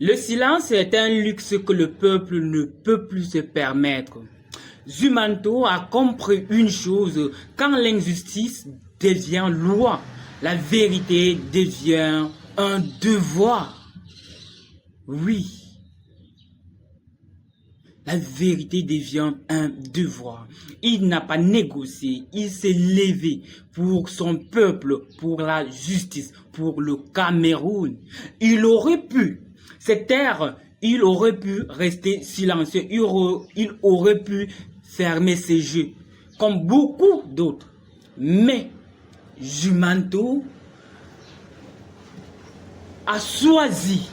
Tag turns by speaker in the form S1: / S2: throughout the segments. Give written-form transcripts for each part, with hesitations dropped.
S1: Le silence est un luxe que le peuple ne peut plus se permettre. Zumanto a compris une chose: quand l'injustice devient loi, la vérité devient un devoir. Oui, la vérité devient un devoir. Il n'a pas négocié, il s'est levé pour son peuple, pour la justice, pour le Cameroun. Il aurait pu, cette terre, il aurait pu rester silencieux, il aurait pu fermer ses yeux, comme beaucoup d'autres. Mais Jumanto a choisi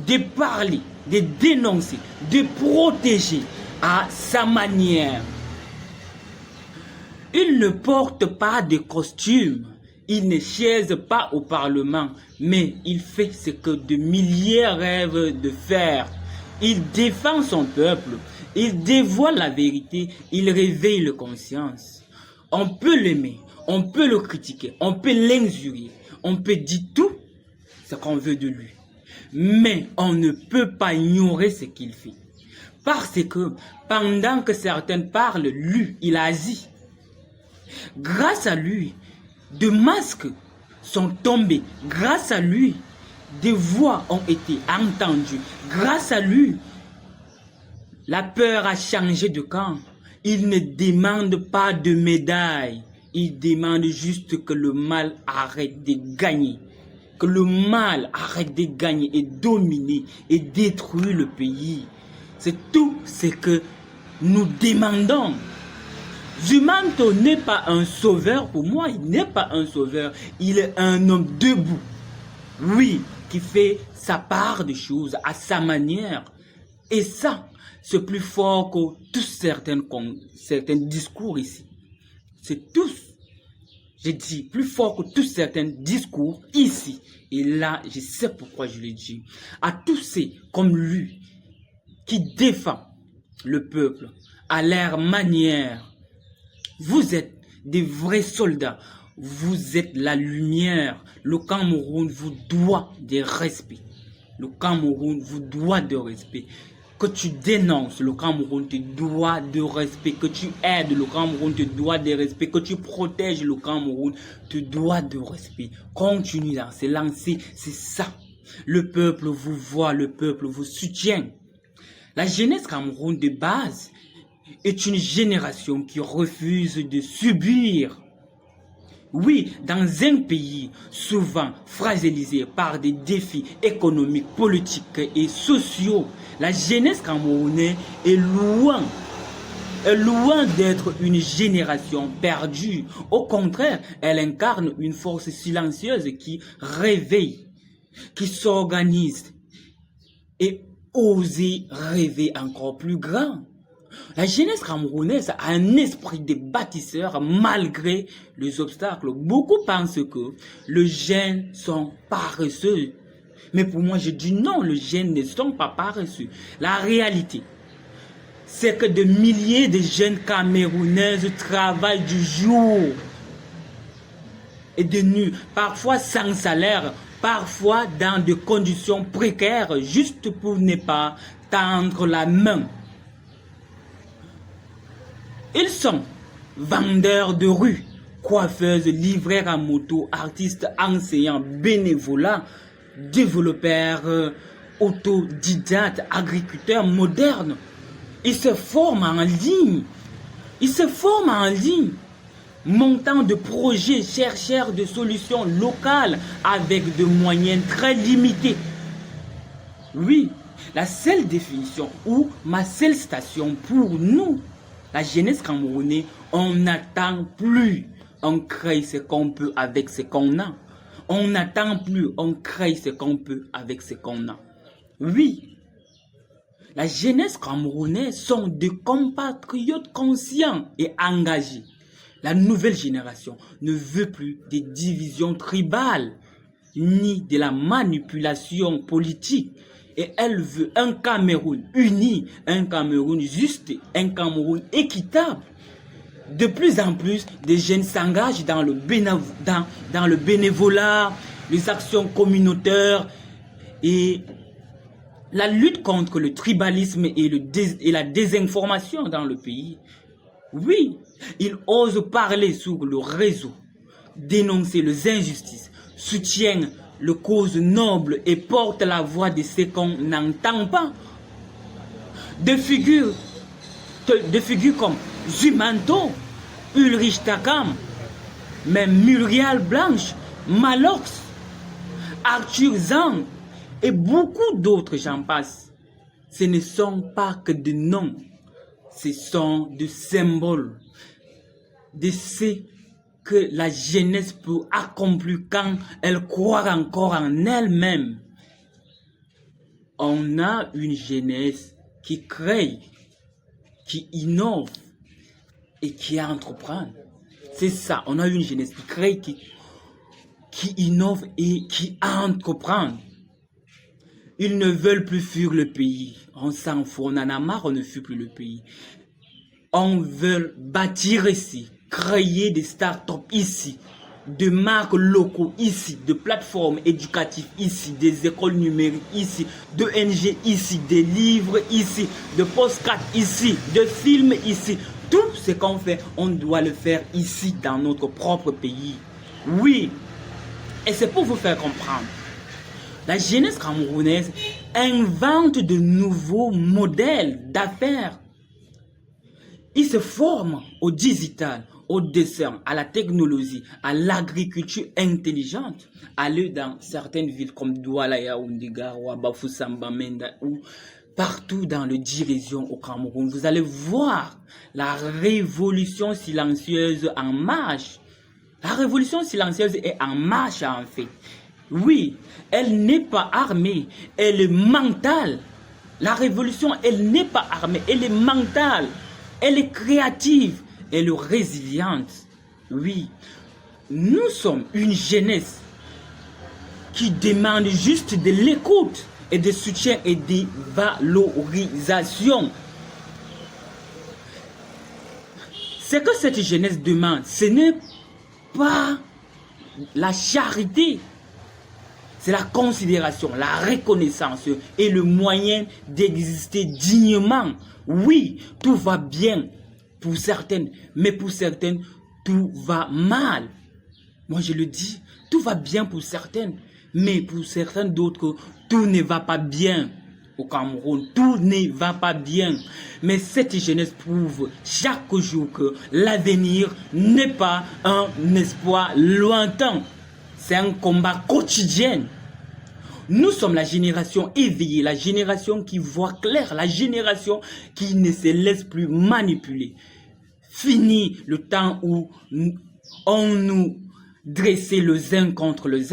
S1: de parler, de dénoncer, de protéger à sa manière. Il ne porte pas de costume, il ne chaise pas au Parlement, mais il fait ce que de milliers rêvent de faire. Il défend son peuple, il dévoile la vérité, il réveille la conscience. On peut l'aimer, on peut le critiquer, on peut l'injurier, on peut dire tout ce qu'on veut de lui. Mais on ne peut pas ignorer ce qu'il fait. Parce que pendant que certains parlent, lui, il agit. Grâce à lui, des masques sont tombés. Grâce à lui, des voix ont été entendues. Grâce à lui, la peur a changé de camp. Il ne demande pas de médaille. Il demande juste que le mal arrête de gagner. Que le mal arrête de gagner et dominer et détruire le pays. C'est tout ce que nous demandons. Zumanto n'est pas un sauveur pour moi, il n'est pas un sauveur, il est un homme debout. Oui, qui fait sa part des choses à sa manière. Et ça, c'est plus fort que tous certains discours ici. C'est tous. J'ai dit plus fort que tous certains discours ici. Et là, je sais pourquoi je le dis. À tous ceux comme lui qui défend le peuple à leur manière. Vous êtes des vrais soldats. Vous êtes la lumière. Le Cameroun vous doit de respect. Le Cameroun vous doit de respect. Que tu dénonces, le Cameroun te doit de respect. Que tu aides, le Cameroun te doit de respect. Que tu protèges, le Cameroun te doit de respect. Continue dans ce lancer, c'est ça. Le peuple vous voit, le peuple vous soutient. La jeunesse Cameroun de base est une génération qui refuse de subir. Oui, dans un pays souvent fragilisé par des défis économiques, politiques et sociaux, la jeunesse camerounaise est loin d'être une génération perdue. Au contraire, elle incarne une force silencieuse qui réveille, qui s'organise et ose rêver encore plus grand. La jeunesse camerounaise a un esprit de bâtisseur malgré les obstacles. Beaucoup pensent que les jeunes sont paresseux. Mais pour moi, je dis non, les jeunes ne sont pas paresseux. La réalité, c'est que des milliers de jeunes camerounaises travaillent du jour et de nuit, parfois sans salaire, parfois dans des conditions précaires, juste pour ne pas tendre la main. Ils sont vendeurs de rue, coiffeuses, livreurs à moto, artistes, enseignants, bénévolats, développeurs, autodidactes, agriculteurs modernes. Ils se forment en ligne. Montant de projets, chercheurs de solutions locales avec des moyens très limités. Oui, la seule définition ou ma seule station pour nous, la jeunesse camerounaise, on n'attend plus. On crée ce qu'on peut avec ce qu'on a. On n'attend plus. On crée ce qu'on peut avec ce qu'on a. Oui. La jeunesse camerounaise sont des compatriotes conscients et engagés. La nouvelle génération ne veut plus des divisions tribales, ni de la manipulation politique. Et elle veut un Cameroun uni, un Cameroun juste, un Cameroun équitable. De plus en plus, des jeunes s'engagent dans le bénévolat, les actions communautaires et La lutte contre le tribalisme et la désinformation dans le pays. Oui, il ose parler sur le réseau, dénoncer les injustices, soutient les causes nobles et porte la voix de ceux qu'on n'entend pas. Des figures comme Zumanto, Ulrich Takam, même Muriel Blanche, Malox, Arthur Zang et beaucoup d'autres, j'en passe. Ce ne sont pas que des noms, ce sont des symboles de ce que la jeunesse peut accomplir quand elle croit encore en elle-même. On a une jeunesse qui crée, qui innove et qui entreprend. C'est ça, on a une jeunesse qui crée, qui innove et qui entreprend. Ils ne veulent plus fuir le pays. On s'en fout, on en a marre, on ne fuit plus le pays. On veut bâtir ici, créer des startups ici, de marques locaux ici, de plateformes éducatives ici, des écoles numériques ici, d'ONG ici, des livres ici, de postcards ici, de films ici. Tout ce qu'on fait, on doit le faire ici, dans notre propre pays. Oui, et c'est pour vous faire comprendre. La jeunesse camerounaise invente de nouveaux modèles d'affaires. Ils se forment au digital, au dessin, à la technologie, à l'agriculture intelligente. Allez dans certaines villes comme Douala, Yaoundé, Garoua, Bafoussamba, Menda ou partout dans le 10 régions au Cameroun. Vous allez voir la révolution silencieuse en marche. La révolution silencieuse est en marche en fait. Oui, elle n'est pas armée, elle est mentale. La révolution, elle n'est pas armée, elle est mentale. Elle est créative, elle est résiliente. Oui, nous sommes une jeunesse qui demande juste de l'écoute et de soutien et de valorisation. Ce que cette jeunesse demande, ce n'est pas la charité. C'est la considération, la reconnaissance et le moyen d'exister dignement. Oui, tout va bien pour certaines, mais pour certaines, tout va mal. Moi, je le dis, tout va bien pour certaines, mais pour certaines d'autres, tout ne va pas bien au Cameroun. Tout ne va pas bien. Mais cette jeunesse prouve chaque jour que l'avenir n'est pas un espoir lointain. C'est un combat quotidien. Nous sommes la génération éveillée, la génération qui voit clair, la génération qui ne se laisse plus manipuler. Fini le temps où on nous dressait les uns contre les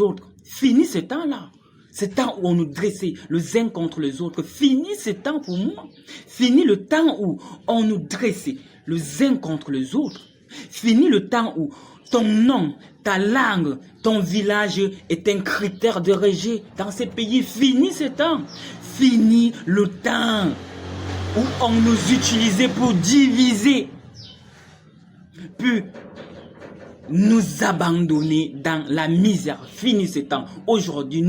S1: autres. Fini ce temps-là. Ce temps où on nous dressait les uns contre les autres. Fini ce temps pour moi. Fini le temps où on nous dressait les uns contre les autres. Fini le temps où ton nom, ta langue, ton village est un critère de rejet dans ces pays. Fini ce temps. Fini le temps où on nous utilisait pour diviser, puis nous abandonner dans la misère. Fini ce temps. Aujourd'hui,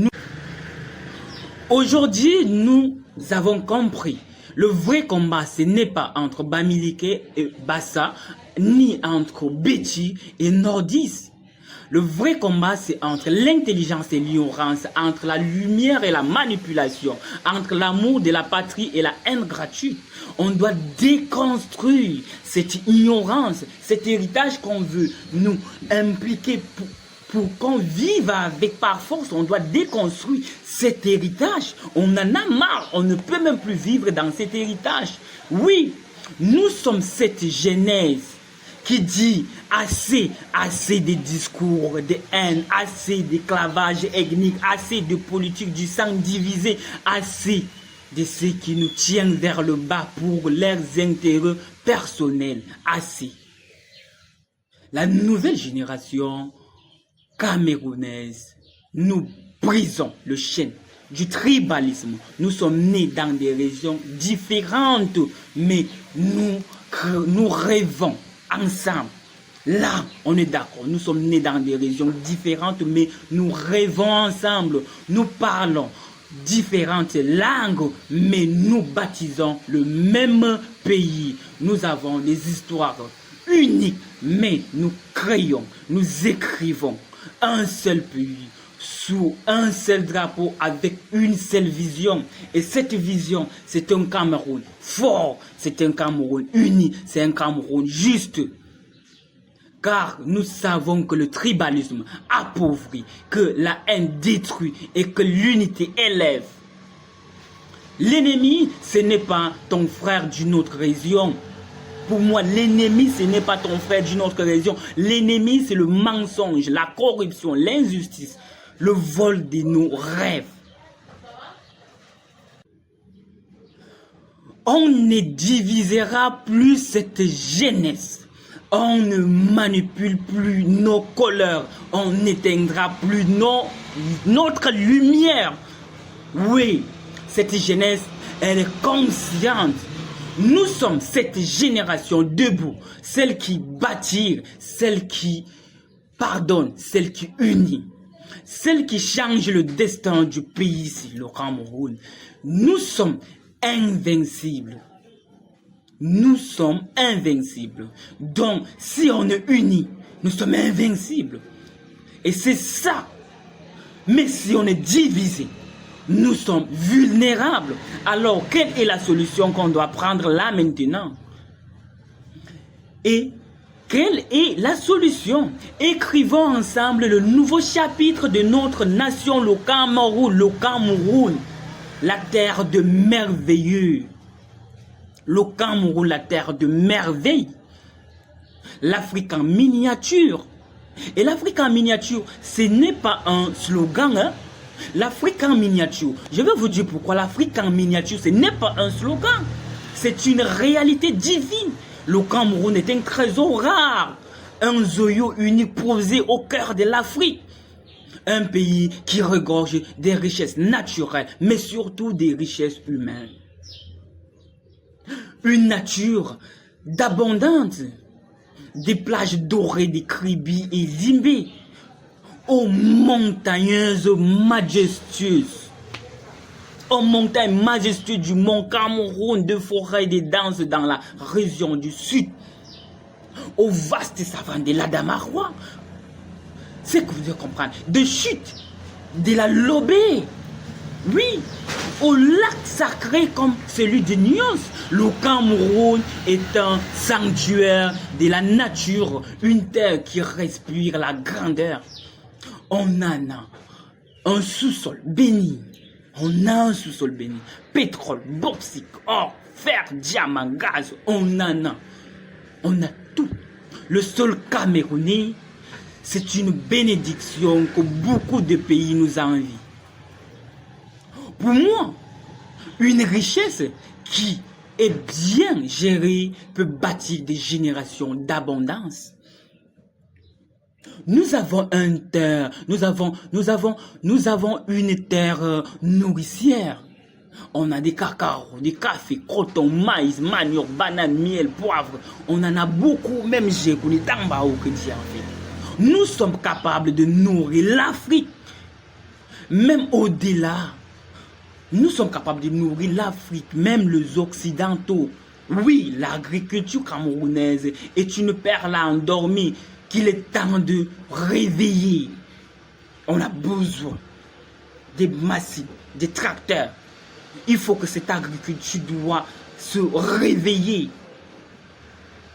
S1: nous avons compris. Le vrai combat, ce n'est pas entre Bamileke et Bassa, ni entre Betty et Nordis. Le vrai combat, c'est entre l'intelligence et l'ignorance, entre la lumière et la manipulation, entre l'amour de la patrie et la haine gratuite. On doit déconstruire cette ignorance, cet héritage qu'on veut nous impliquer pour qu'on vive avec par force. On doit déconstruire cet héritage. On en a marre, on ne peut même plus vivre dans cet héritage. Oui, nous sommes cette genèse qui dit assez de discours de haine, assez d'esclavage ethnique, assez de politique du sang divisé, assez de ceux qui nous tiennent vers le bas pour leurs intérêts personnels, assez. La nouvelle génération camerounaise, nous brisons le chêne du tribalisme. Nous sommes nés dans des régions différentes, mais nous rêvons ensemble. Là, on est d'accord. Nous sommes nés dans des régions différentes, mais nous rêvons ensemble. Nous parlons différentes langues, mais nous baptisons le même pays. Nous avons des histoires uniques, mais nous créons, nous écrivons un seul pays, sous un seul drapeau, avec une seule vision. Et cette vision, c'est un Cameroun fort, c'est un Cameroun uni, c'est un Cameroun juste. Car nous savons que le tribalisme appauvrit, que la haine détruit et que l'unité élève. L'ennemi, ce n'est pas ton frère d'une autre région. Pour moi, l'ennemi, ce n'est pas ton frère d'une autre région. L'ennemi, c'est le mensonge, la corruption, l'injustice, le vol de nos rêves. On ne divisera plus cette jeunesse. On ne manipule plus nos couleurs. On n'éteindra plus notre lumière. Oui, cette jeunesse, elle est consciente. Nous sommes cette génération debout, celle qui bâtit, celle qui pardonne, celle qui unit, celle qui change le destin du pays ici, le Cameroun. Nous sommes invincibles. Nous sommes invincibles. Donc, si on est unis, nous sommes invincibles. Et c'est ça. Mais si on est divisé, nous sommes vulnérables. Alors, quelle est la solution qu'on doit prendre là maintenant? Et quelle est la solution? Écrivons ensemble le nouveau chapitre de notre nation, le Cameroun, la terre de merveilleux. Le Cameroun, la terre de merveille. L'Afrique en miniature. Et l'Afrique en miniature, ce n'est pas un slogan, hein? L'Afrique en miniature, je vais vous dire pourquoi l'Afrique en miniature, ce n'est pas un slogan. C'est une réalité divine. Le Cameroun est un trésor rare. Un zoyo unique posé au cœur de l'Afrique. Un pays qui regorge des richesses naturelles, mais surtout des richesses humaines. Une nature d'abondance, des plages dorées, des cribis et limbés, aux montagneuses majestueuses, aux montagnes majestueuses du mont Cameroun, de forêts et de danses dans la région du sud, aux vastes savanes de l'Adamarois, c'est que vous devez comprendre, de chutes, de la Lobé, oui, au lac sacré comme celui de Nyos. Le Cameroun est un sanctuaire de la nature, une terre qui respire la grandeur. On en a un sous-sol béni. On a un sous-sol béni. Pétrole, bauxite, or, fer, diamant, gaz, on en a. On a tout. Le sol camerounais, c'est une bénédiction que beaucoup de pays nous envient. Pour moi, une richesse qui est bien gérée peut bâtir des générations d'abondance. Nous avons une terre nourricière. On a des cacao, des cafés, coton, maïs, manioc, banane, miel, poivre. On en a beaucoup, même j'ai connu Tambao que Dieu en fait. Nous sommes capables de nourrir l'Afrique. Même au-delà, nous sommes capables de nourrir l'Afrique, même les Occidentaux. Oui, l'agriculture camerounaise est une perle endormie qu'il est temps de réveiller. On a besoin des machines, des tracteurs. Il faut que cette agriculture doit se réveiller.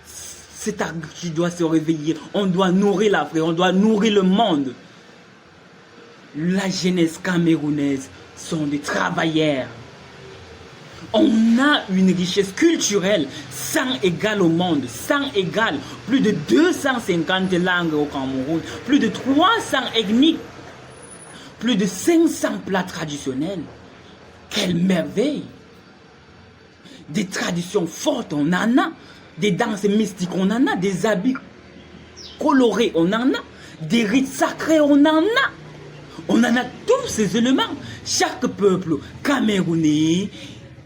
S1: Cette agriculture doit se réveiller. On doit nourrir l'Afrique, on doit nourrir le monde. La jeunesse camerounaise sont des travailleurs. On a une richesse culturelle sans égale au monde, sans égale. Plus de 250 langues au Cameroun, plus de 300 ethnies, plus de 500 plats traditionnels. Quelle merveille! Des traditions fortes, on en a. Des danses mystiques, on en a. Des habits colorés, on en a. Des rites sacrés, on en a. On en a tous ces éléments. Chaque peuple camerounais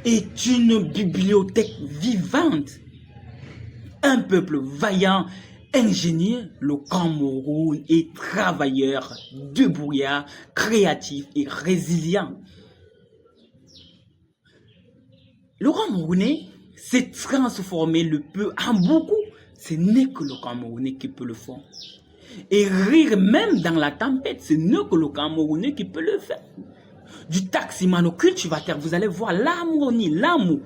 S1: est une bibliothèque vivante. Un peuple vaillant, ingénieux. Le Cameroun est travailleur, débrouillard, créatif et résilient. Le Camerounais s'est transformé le peu en beaucoup. Ce n'est que le Camerounais qui peut le faire. Et rire même dans la tempête, ce n'est que le Camerounais qui peut le faire. Du taximan au cultivateur, vous allez voir l'harmonie, l'amour.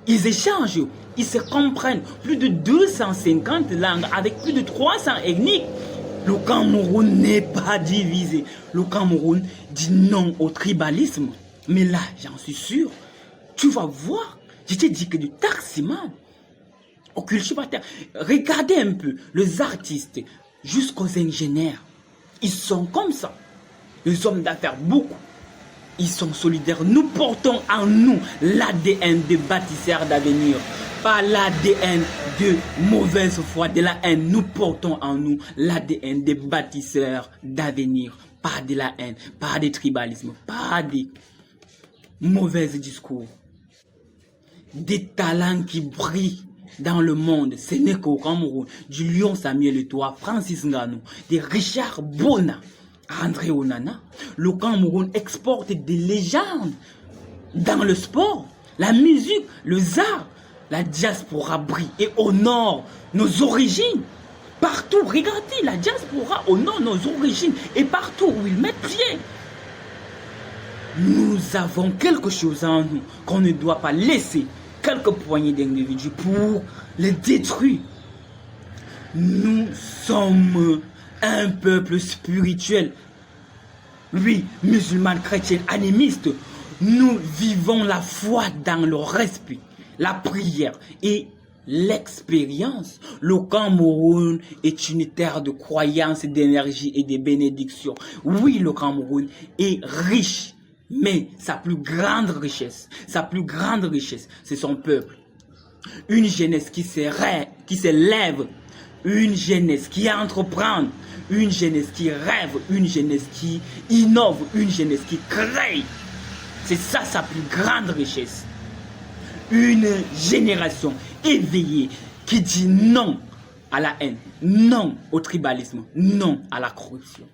S1: Ils échangent, ils se comprennent. Plus de 250 langues avec plus de 300 ethnies. Le Cameroun n'est pas divisé. Le Cameroun dit non au tribalisme. Mais là, j'en suis sûr, tu vas voir. Je t'ai dit que du taximan au cultivateur. Regardez un peu les artistes jusqu'aux ingénieurs. Ils sont comme ça. Les hommes d'affaires, beaucoup. Ils sont solidaires. Nous portons en nous l'ADN des bâtisseurs d'avenir. Pas l'ADN de mauvaise foi, de la haine. Nous portons en nous l'ADN des bâtisseurs d'avenir. Pas de la haine, pas de tribalisme, pas de mauvais discours. Des talents qui brillent dans le monde. Ce n'est qu'au Cameroun. Du Lion Samuel Eto'o, Francis Ngannou, de Richard Bona, André Onana. Le Cameroun exporte des légendes dans le sport, la musique, les arts. La diaspora brille et honore nos origines. Partout, regardez, la diaspora honore nos origines. Et partout où ils mettent pied, nous avons quelque chose en nous qu'on ne doit pas laisser quelques poignées d'individus pour les détruire. Nous sommes un peuple spirituel. Oui, musulmans, chrétiens, animistes, nous vivons la foi dans le respect, la prière et l'expérience. Le Cameroun est une terre de croyance, d'énergie et de bénédictions. Oui, le Cameroun est riche, mais sa plus grande richesse, c'est son peuple. Une jeunesse qui s'élève, une jeunesse qui entreprend, une jeunesse qui rêve, une jeunesse qui innove, une jeunesse qui crée. C'est ça sa plus grande richesse. Une génération éveillée qui dit non à la haine, non au tribalisme, non à la corruption.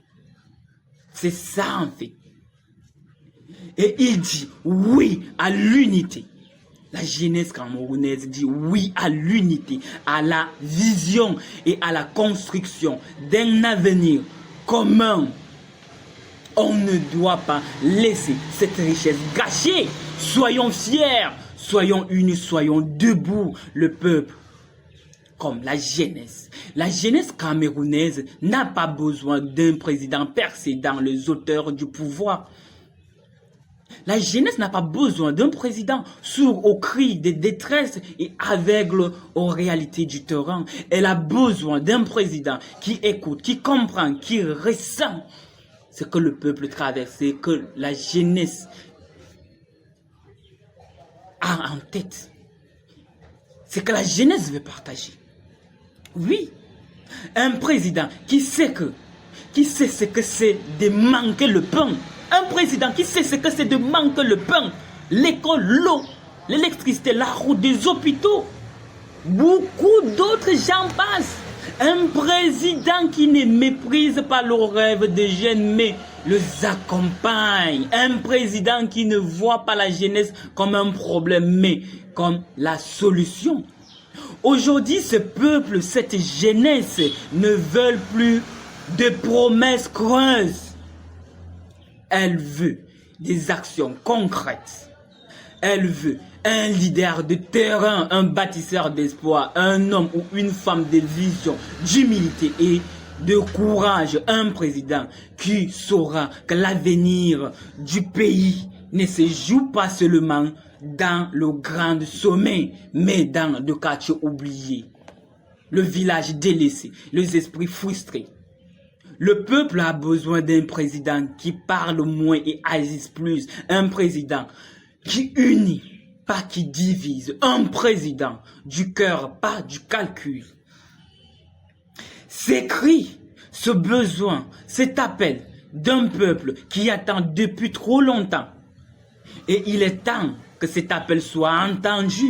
S1: C'est ça en fait. Et il dit oui à l'unité. La jeunesse camerounaise dit oui à l'unité, à la vision et à la construction d'un avenir commun. On ne doit pas laisser cette richesse gâchée. Soyons fiers, soyons unis, soyons debout, le peuple. Comme la jeunesse. La jeunesse camerounaise n'a pas besoin d'un président percé dans les auteurs du pouvoir. La jeunesse n'a pas besoin d'un président sourd aux cris de détresse et aveugle aux réalités du terrain. Elle a besoin d'un président qui écoute, qui comprend, qui ressent ce que le peuple traverse, ce que la jeunesse a en tête. Ce que la jeunesse veut partager. Oui, un président qui sait ce que c'est de manquer le pain. Un président qui sait ce que c'est de manquer le pain, l'école, l'eau, l'électricité, la route, des hôpitaux. Beaucoup d'autres gens passent. Un président qui ne méprise pas le rêve des jeunes, mais les accompagne. Un président qui ne voit pas la jeunesse comme un problème, mais comme la solution. Aujourd'hui, ce peuple, cette jeunesse ne veulent plus de promesses creuses. Elle veut des actions concrètes. Elle veut un leader de terrain, un bâtisseur d'espoir, un homme ou une femme de vision, d'humilité et de courage. Un président qui saura que l'avenir du pays ne se joue pas seulement dans le grand sommet, mais dans le quartier oublié, le village délaissé, les esprits frustrés. Le peuple a besoin d'un président qui parle moins et agisse plus. Un président qui unit, pas qui divise. Un président du cœur, pas du calcul. Ces cris, ce besoin, cet appel d'un peuple qui attend depuis trop longtemps. Et il est temps que cet appel soit entendu.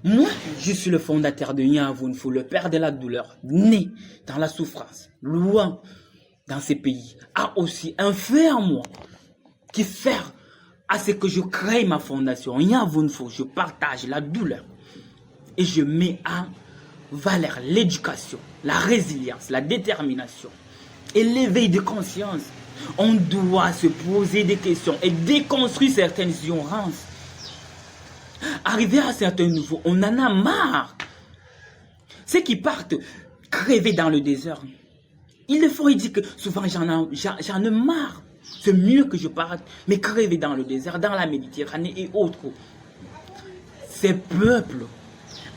S1: Moi, je suis le fondateur de Nyavunfo, le père de la douleur, né dans la souffrance, loin dans ces pays, a aussi un feu en moi qui fait à ce que je crée ma fondation. Je partage la douleur et je mets en valeur l'éducation, la résilience, la détermination et l'éveil de conscience. On doit se poser des questions et déconstruire certaines ignorances. Arrivé à un certain niveau, on en a marre. Ceux qui partent crever dans le désert, il faut dire que souvent j'en ai marre. C'est mieux que je parte, mais crever dans le désert, dans la Méditerranée et autres. Ces peuples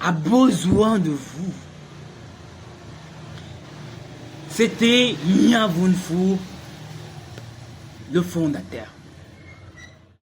S1: ont besoin de vous. C'était Nya Vunfu, le fondateur.